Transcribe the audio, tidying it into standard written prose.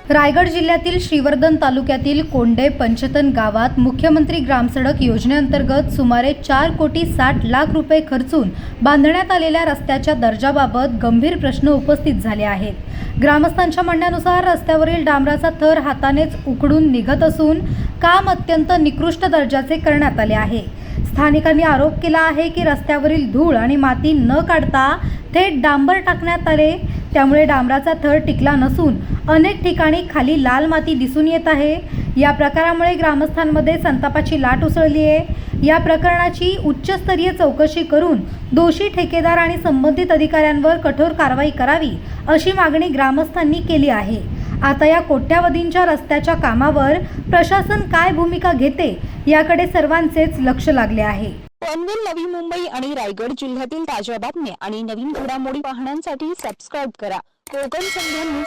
रायगड जिल्ह्यातील श्रीवर्धन तालुक्यातील कोंडे पंचतन गावात मुख्यमंत्री ग्रामसडक योजनेअंतर्गत सुमारे 4,60,00,000 रुपये खर्चून बांधण्यात आलेल्या रस्त्याच्या दर्जाबाबत गंभीर प्रश्न उपस्थित झाले आहेत। ग्रामस्थांच्या म्हणण्यानुसार रस्त्यावरील डांबराचा थर हातानेच उखडून निघत असून काम अत्यंत निकृष्ट दर्जाचे करण्यात आले आहे। स्थानिकांनी आरोप केला आहे की रस्त्यावरील धूळ आणि माती न काढता थेट डांबर टाकण्यात आले, त्यामुळे डांबराचा थर टिकला नसून अनेक ठिकाणी खाली लाल माती दिसून येत आहे। या प्रकारामुळे ग्रामस्थांमध्ये संतापाची लाट उसळली आहे। या प्रकरणाची उच्चस्तरीय चौकशी करून दोषी ठेकेदार आणि संबंधित अधिकाऱ्यांवर कठोर कारवाई करावी अशी मागणी ग्रामस्थांनी केली आहे। आता या कोट्यावधींच्या रस्त्याच्या कामावर प्रशासन काय भूमिका घेते याकडे सर्वांचेच लक्ष लागले आहे। पनवेल, नवी मुंबई आणि रायगड जिल्ह्यातील ताज्या बातम्या आणि नवीन घडामोडी पाहण्यासाठी सबस्क्राइब करा कोकण संध्या न्यूज।